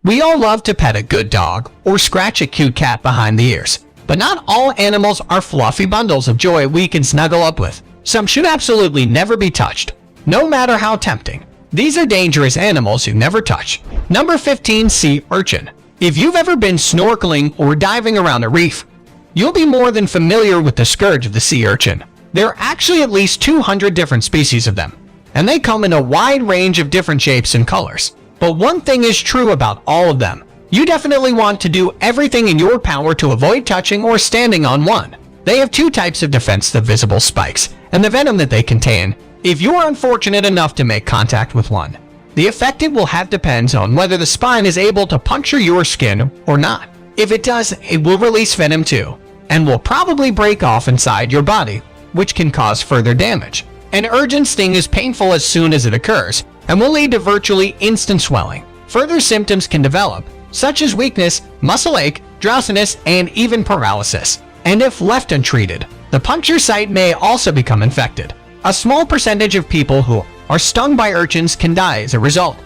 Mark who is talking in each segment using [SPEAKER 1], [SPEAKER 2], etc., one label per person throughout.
[SPEAKER 1] We all love to pet a good dog or scratch a cute cat behind the ears. But not all animals are fluffy bundles of joy we can snuggle up with. Some should absolutely never be touched, no matter how tempting. These are dangerous animals you never touch. Number 15. Sea urchin. If you've ever been snorkeling or diving around a reef, you'll be more than familiar with the scourge of the sea urchin. There are actually at least 200 different species of them, and they come in a wide range of different shapes and colors. But one thing is true about all of them. You definitely want to do everything in your power to avoid touching or standing on one. They have two types of defense: the visible spikes and the venom that they contain. If you are unfortunate enough to make contact with one, the effect it will have depends on whether the spine is able to puncture your skin or not. If it does, it will release venom too, and will probably break off inside your body, which can cause further damage. An urgent sting is painful as soon as it occurs, and will lead to virtually instant swelling. Further symptoms can develop, such as weakness, muscle ache, drowsiness, and even paralysis. And if left untreated, the puncture site may also become infected. A small percentage of people who are stung by urchins can die as a result,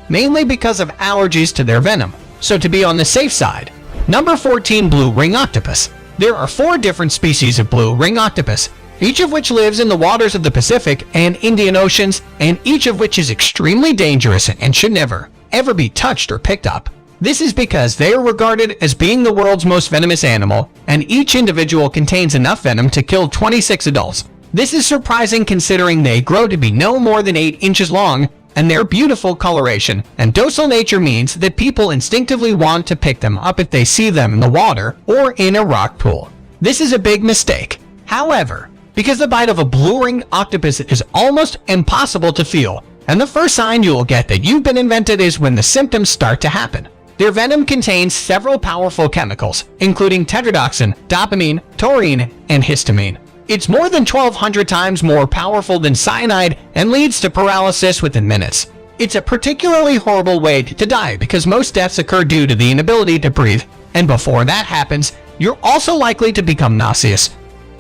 [SPEAKER 1] mainly because of allergies to their venom. So to be on the safe side. Number 14. Blue ring octopus. There are 4 different species of blue ring octopus, each of which lives in the waters of the Pacific and Indian Oceans, and each of which is extremely dangerous and should never, ever be touched or picked up. This is because they are regarded as being the world's most venomous animal, and each individual contains enough venom to kill 26 adults. This is surprising considering they grow to be no more than 8 inches long, and their beautiful coloration and docile nature means that people instinctively want to pick them up if they see them in the water or in a rock pool. This is a big mistake. However, because the bite of a blue ring octopus is almost impossible to feel, and the first sign you will get that you've been invented is when the symptoms start to happen. Their venom contains several powerful chemicals, including tetrodotoxin, dopamine, taurine, and histamine. It's more than 1,200 times more powerful than cyanide and leads to paralysis within minutes. It's a particularly horrible way to die because most deaths occur due to the inability to breathe, and before that happens, you're also likely to become nauseous,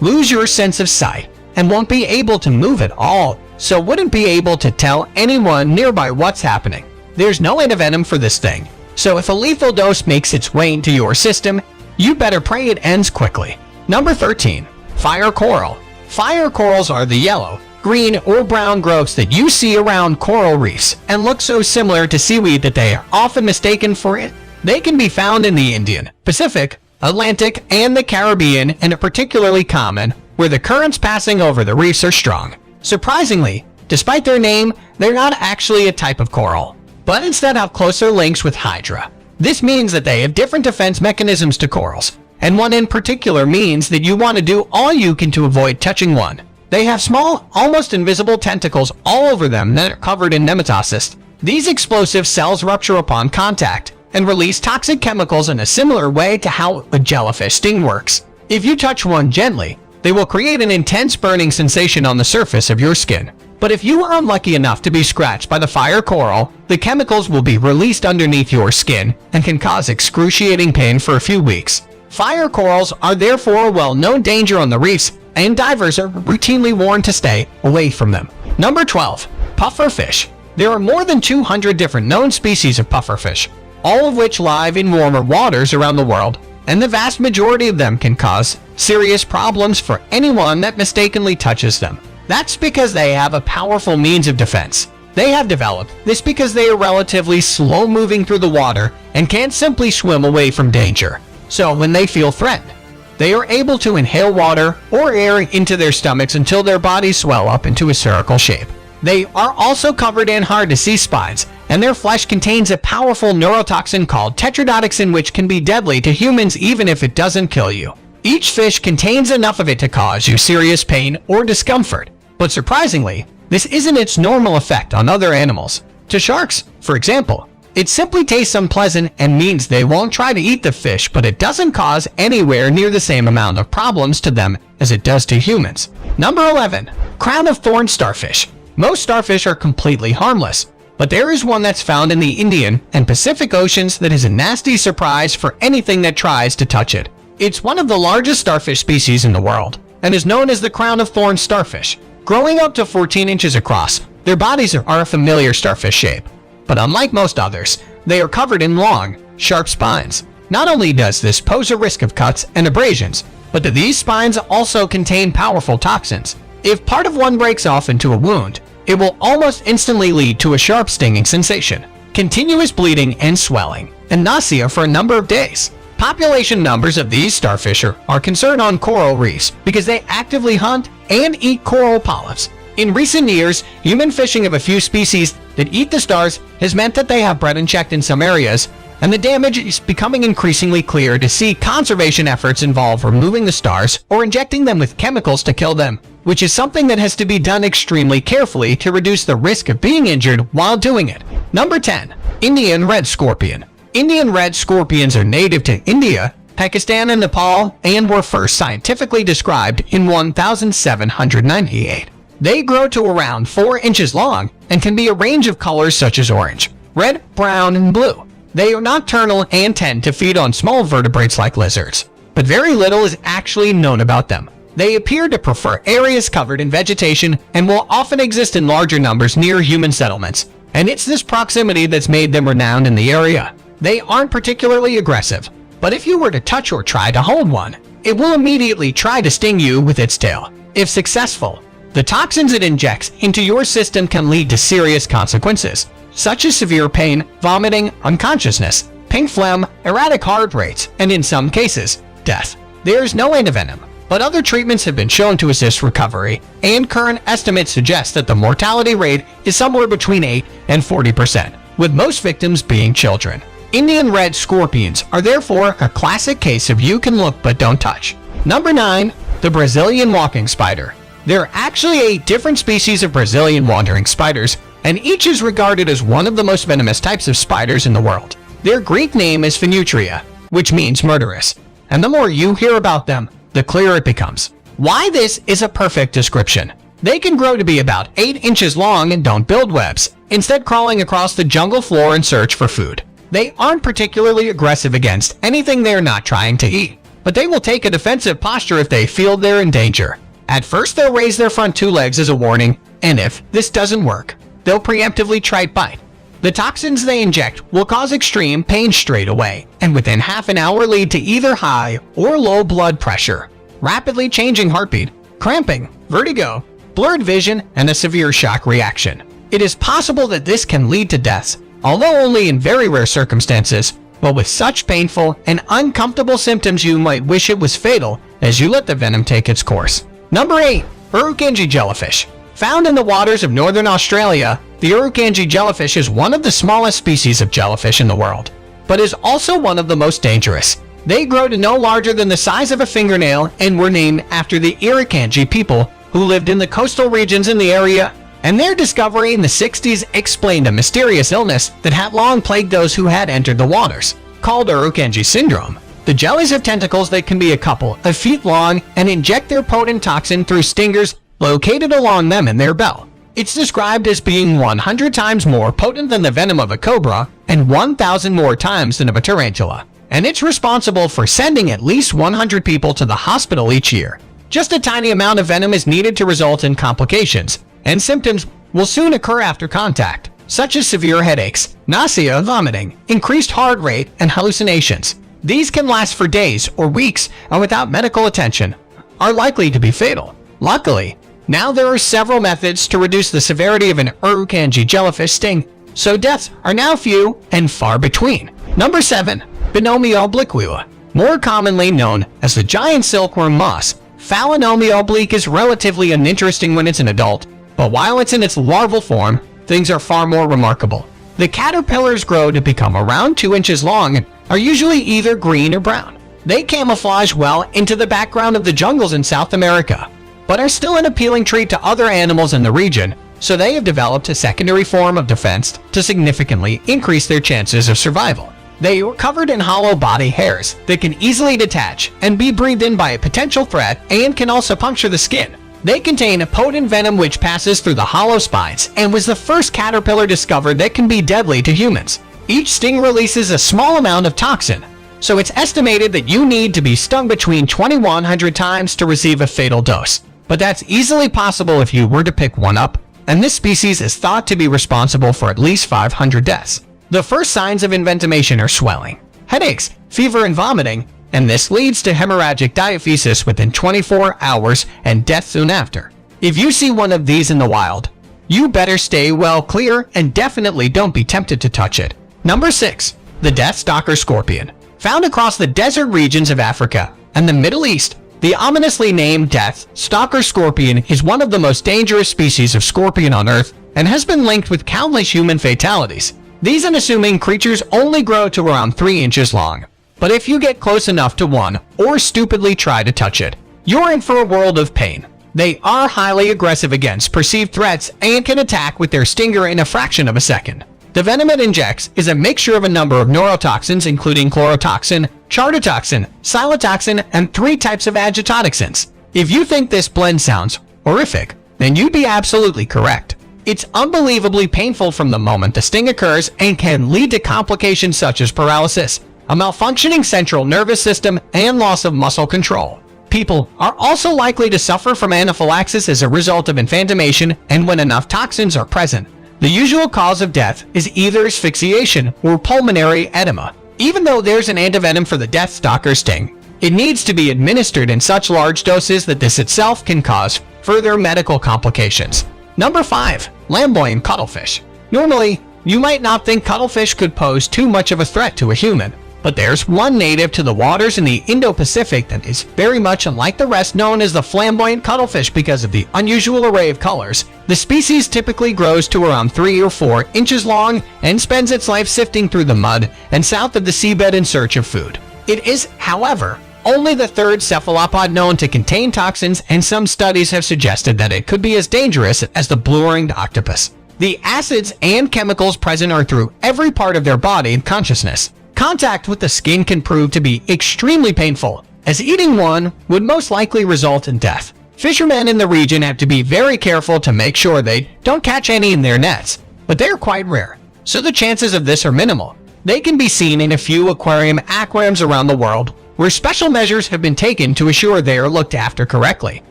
[SPEAKER 1] lose your sense of sight, and won't be able to move at all, so wouldn't be able to tell anyone nearby what's happening. There's no antivenom for this thing, so if a lethal dose makes its way into your system, you better pray it ends quickly. Number 13. Fire coral. Fire corals are the yellow, green, or brown growths that you see around coral reefs and look so similar to seaweed that they are often mistaken for it. They can be found in the Indian, Pacific, Atlantic, and the Caribbean, and are particularly common where the currents passing over the reefs are strong. Surprisingly, despite their name, they're not actually a type of coral, but instead have closer links with hydra. This means that they have different defense mechanisms to corals, and one in particular means that you want to do all you can to avoid touching one. They have small, almost invisible tentacles all over them that are covered in nematocysts. These explosive cells rupture upon contact and release toxic chemicals in a similar way to how a jellyfish sting works. If you touch one gently, they will create an intense burning sensation on the surface of your skin. But if you are unlucky enough to be scratched by the fire coral, the chemicals will be released underneath your skin and can cause excruciating pain for a few weeks. Fire corals are therefore a well-known danger on the reefs, and divers are routinely warned to stay away from them. Number 12. Pufferfish. There are more than 200 different known species of pufferfish, all of which live in warmer waters around the world, and the vast majority of them can cause serious problems for anyone that mistakenly touches them. That's because they have a powerful means of defense. They have developed this because they are relatively slow moving through the water and can't simply swim away from danger. So when they feel threatened, they are able to inhale water or air into their stomachs until their bodies swell up into a spherical shape. They are also covered in hard-to-see spines, and their flesh contains a powerful neurotoxin called tetrodotoxin, which can be deadly to humans even if it doesn't kill you. Each fish contains enough of it to cause you serious pain or discomfort, but surprisingly, this isn't its normal effect on other animals. To sharks, for example, it simply tastes unpleasant and means they won't try to eat the fish, but it doesn't cause anywhere near the same amount of problems to them as it does to humans. Number 11. Crown of thorn starfish. Most starfish are completely harmless, but there is one that's found in the Indian and Pacific Oceans that is a nasty surprise for anything that tries to touch it. It's one of the largest starfish species in the world, and is known as the crown of thorn starfish. Growing up to 14 inches across, their bodies are a familiar starfish shape. but unlike most others, they are covered in long, sharp spines. Not only does this pose a risk of cuts and abrasions, but these spines also contain powerful toxins. If part of one breaks off into a wound, it will almost instantly lead to a sharp stinging sensation, continuous bleeding and swelling, and nausea for a number of days. Population numbers of these starfish are concerned on coral reefs because they actively hunt and eat coral polyps. In recent years, human fishing of a few species that eat the stars has meant that they have bred unchecked in some areas, and the damage is becoming increasingly clear to see conservation efforts involve removing the stars or injecting them with chemicals to kill them, which is something that has to be done extremely carefully to reduce the risk of being injured while doing it. Number 10. Indian red scorpion. Indian red scorpions are native to India, Pakistan, and Nepal, and were first scientifically described in 1798. They grow to around 4 inches long and can be a range of colors such as orange, red, brown, and blue. They are nocturnal and tend to feed on small vertebrates like lizards, but very little is actually known about them. They appear to prefer areas covered in vegetation and will often exist in larger numbers near human settlements, and it's this proximity that's made them renowned in the area. They aren't particularly aggressive, but if you were to touch or try to hold one, it will immediately try to sting you with its tail. If successful, the toxins it injects into your system can lead to serious consequences, such as severe pain, vomiting, unconsciousness, pink phlegm, erratic heart rates, and in some cases, death. There is no antivenom, but other treatments have been shown to assist recovery, and current estimates suggest that the mortality rate is somewhere between 8 and 40%, with most victims being children. Indian red scorpions are therefore a classic case of you can look but don't touch. Number 9. The Brazilian walking spider. There are actually 8 different species of Brazilian wandering spiders, and each is regarded as one of the most venomous types of spiders in the world. Their Greek name is Phenutria, which means murderous, and the more you hear about them, the clearer it becomes. Why this is a perfect description. They can grow to be about 8 inches long and don't build webs, instead crawling across the jungle floor in search for food. They aren't particularly aggressive against anything they're not trying to eat, but they will take a defensive posture if they feel they're in danger. At first, they'll raise their front 2 legs as a warning, and if this doesn't work, they'll preemptively try to bite. The toxins they inject will cause extreme pain straight away, and within half an hour lead to either high or low blood pressure, rapidly changing heartbeat, cramping, vertigo, blurred vision, and a severe shock reaction. It is possible that this can lead to deaths, although only in very rare circumstances, but with such painful and uncomfortable symptoms you might wish it was fatal as you let the venom take its course. Number 8. Urukandji jellyfish. Found in the waters of northern Australia, the Urukandji jellyfish is one of the smallest species of jellyfish in the world, but is also one of the most dangerous. They grow to no larger than the size of a fingernail and were named after the Irukandji people who lived in the coastal regions in the area, and their discovery in the 60s explained a mysterious illness that had long plagued those who had entered the waters, called Urukandji syndrome. The jellies have tentacles that can be a couple of feet long and inject their potent toxin through stingers located along them in their bell. It's described as being 100 times more potent than the venom of a cobra and 1,000 more times than of a tarantula, and it's responsible for sending at least 100 people to the hospital each year. Just a tiny amount of venom is needed to result in complications, and symptoms will soon occur after contact, such as severe headaches, nausea, vomiting, increased heart rate, and hallucinations. These can last for days or weeks and without medical attention are likely to be fatal. Luckily, now there are several methods to reduce the severity of an Urukandji jellyfish sting, so deaths are now few and far between. Number 7. Phanomia obliqua. More commonly known as the giant silkworm moss, Phanomia oblique is relatively uninteresting when it's an adult, but while it's in its larval form, things are far more remarkable. The caterpillars grow to become around 2 inches long and are usually either green or brown. They camouflage well into the background of the jungles in South America, but are still an appealing treat to other animals in the region, so they have developed a secondary form of defense to significantly increase their chances of survival. They are covered in hollow body hairs that can easily detach and be breathed in by a potential threat and can also puncture the skin. They contain a potent venom which passes through the hollow spines and was the first caterpillar discovered that can be deadly to humans. Each sting releases a small amount of toxin, so it's estimated that you need to be stung between 2,100 times to receive a fatal dose. But that's easily possible if you were to pick one up and this species is thought to be responsible for at least 500 deaths. The first signs of inventimation are swelling, headaches, fever, and vomiting, and this leads to hemorrhagic diaphysis within 24 hours and death soon after. If you see one of these in the wild, you better stay well clear and definitely don't be tempted to touch it. Number 6. The death stalker scorpion. Found across the desert regions of Africa and the Middle East, the ominously named death stalker scorpion is one of the most dangerous species of scorpion on Earth and has been linked with countless human fatalities. These unassuming creatures only grow to around 3 inches long, but if you get close enough to one or stupidly try to touch it, you're in for a world of pain. They are highly aggressive against perceived threats and can attack with their stinger in a fraction of a second. The venom it injects is a mixture of a number of neurotoxins including chlorotoxin, chartotoxin, xylotoxin, and 3 types of agitotoxins. If you think this blend sounds horrific, then you'd be absolutely correct. It's unbelievably painful from the moment the sting occurs and can lead to complications such as paralysis, a malfunctioning central nervous system, and loss of muscle control. People are also likely to suffer from anaphylaxis as a result of infantimation, and when enough toxins are present, the usual cause of death is either asphyxiation or pulmonary edema. Even though there's an antivenom for the death stalker sting, it needs to be administered in such large doses that this itself can cause further medical complications. Number 5. Flamboyant cuttlefish. Normally, you might not think cuttlefish could pose too much of a threat to a human, but there's one native to the waters in the Indo-Pacific that is very much unlike the rest, known as the flamboyant cuttlefish because of the unusual array of colors. The species typically grows to around 3 or 4 inches long and spends its life sifting through the mud and south of the seabed in search of food. It is, however, only the 3rd cephalopod known to contain toxins, and some studies have suggested that it could be as dangerous as the blue-ringed octopus. The acids and chemicals present are through every part of their body and consciousness. Contact with the skin can prove to be extremely painful, as eating one would most likely result in death. Fishermen in the region have to be very careful to make sure they don't catch any in their nets, but they are quite rare, so the chances of this are minimal. They can be seen in a few aquariums around the world, where special measures have been taken to assure they are looked after correctly.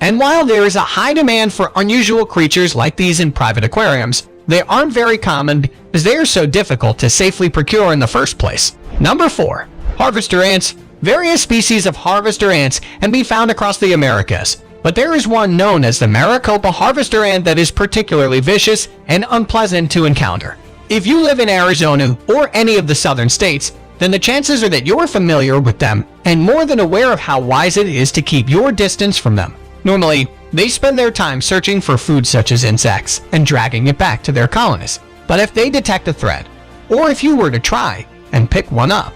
[SPEAKER 1] And while there is a high demand for unusual creatures like these in private aquariums, they aren't very common because they are so difficult to safely procure in the first place. Number 4. Harvester ants. Various species of harvester ants can be found across the Americas, but there is one known as the Maricopa harvester ant that is particularly vicious and unpleasant to encounter. If you live in Arizona or any of the southern states, then the chances are that you're familiar with them and more than aware of how wise it is to keep your distance from them. Normally, they spend their time searching for food such as insects and dragging it back to their colonies. But if they detect a threat, or if you were to try and pick one up,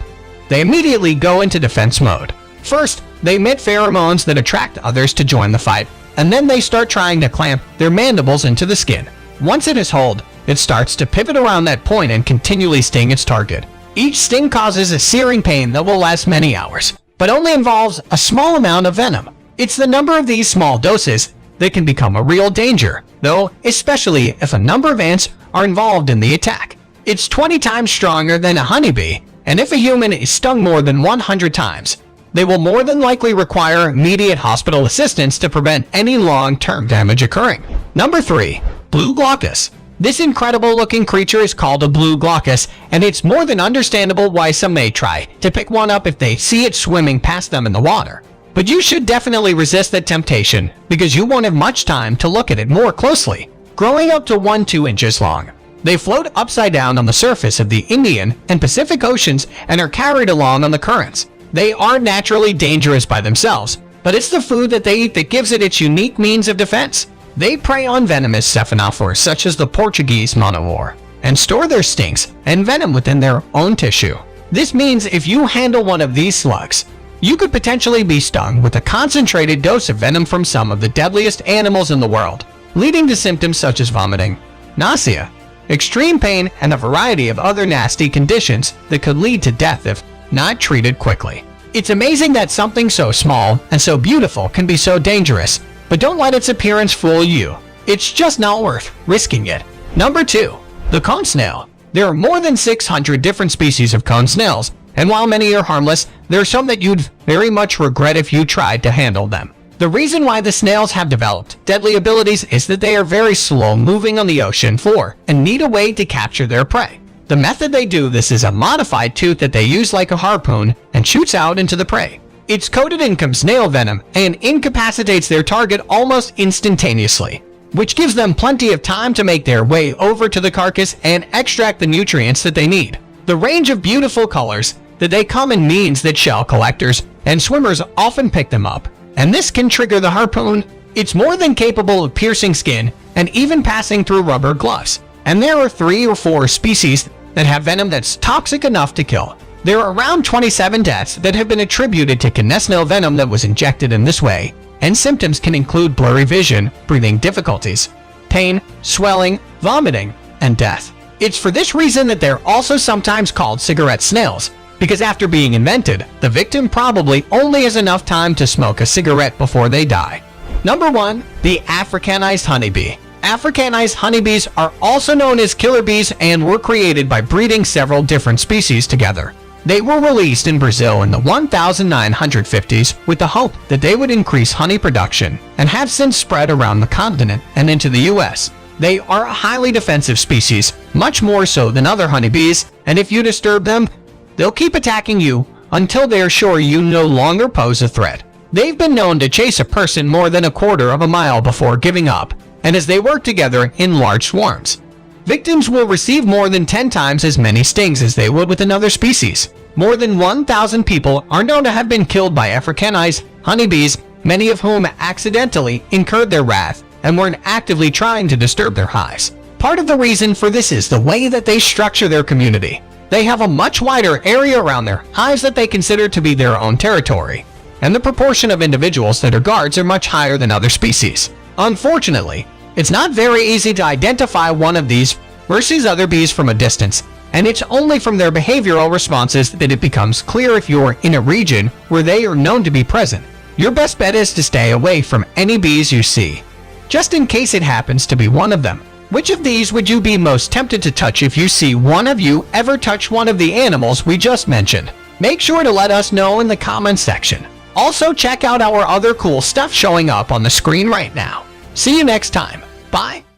[SPEAKER 1] they immediately go into defense mode. First, they emit pheromones that attract others to join the fight, and then they start trying to clamp their mandibles into the skin. Once it is hold, it starts to pivot around that point and continually sting its target. Each sting causes a searing pain that will last many hours, but only involves a small amount of venom. It's the number of these small doses that can become a real danger, though, especially if a number of ants are involved in the attack. It's 20 times stronger than a honeybee, and if a human is stung more than 100 times, they will more than likely require immediate hospital assistance to prevent any long-term damage occurring. Number 3. Blue glaucus. This incredible-looking creature is called a blue glaucus, and it's more than understandable why some may try to pick one up if they see it swimming past them in the water. But you should definitely resist that temptation, because you won't have much time to look at it more closely. Growing up to 1-2 inches long, they float upside down on the surface of the Indian and Pacific Oceans and are carried along on the currents. They are naturally dangerous by themselves, but it's the food that they eat that gives it its unique means of defense. They prey on venomous cephalophores such as the Portuguese monivore, and store their stings and venom within their own tissue. This means if you handle one of these slugs, you could potentially be stung with a concentrated dose of venom from some of the deadliest animals in the world, leading to symptoms such as vomiting, nausea, extreme pain, and a variety of other nasty conditions that could lead to death if not treated quickly. It's amazing that something so small and so beautiful can be so dangerous, but don't let its appearance fool you. It's just not worth risking it. Number 2. The cone snail. There are more than 600 different species of cone snails, and while many are harmless, there are some that you'd very much regret if you tried to handle them. The The reason why the snails have developed deadly abilities is that they are very slow moving on the ocean floor and need a way to capture their prey. The method they do this is a modified tooth that they use like a harpoon and shoots out into the prey. It's coated in snail venom and incapacitates their target almost instantaneously, which gives them plenty of time to make their way over to the carcass and extract the nutrients that they need. The range of beautiful colors that they come in means that shell collectors and swimmers often pick them up, and this can trigger the harpoon. It's more than capable of piercing skin and even passing through rubber gloves. And there are 3 or 4 species that have venom that's toxic enough to kill. There are around 27 deaths that have been attributed to snail venom that was injected in this way, and symptoms can include blurry vision, breathing difficulties, pain, swelling, vomiting, and death. It's for this reason that they're also sometimes called cigarette snails, because after being invented, the victim probably only has enough time to smoke a cigarette before they die. Number 1. The Africanized honeybee. Africanized honeybees are also known as killer bees and were created by breeding several different species together. They were released in Brazil in the 1950s with the hope that they would increase honey production and have since spread around the continent and into the US. They are a highly defensive species, much more so than other honeybees, and if you disturb them, they'll keep attacking you until they are sure you no longer pose a threat. They've been known to chase a person more than a quarter of a mile before giving up, and as they work together in large swarms, victims will receive more than 10 times as many stings as they would with another species. More than 1,000 people are known to have been killed by Africanized honeybees, many of whom accidentally incurred their wrath and weren't actively trying to disturb their hives. Part of the reason for this is the way that they structure their community. They have a much wider area around their hives that they consider to be their own territory, and the proportion of individuals that are guards are much higher than other species. Unfortunately, it's not very easy to identify one of these versus other bees from a distance, and it's only from their behavioral responses that it becomes clear if you're in a region where they are known to be present. Your best bet is to stay away from any bees you see, just in case it happens to be one of them. Which of these would you be most tempted to touch if you see one of you ever touch one of the animals we just mentioned? Make sure to let us know in the comments section. Also, check out our other cool stuff showing up on the screen right now. See you next time. Bye.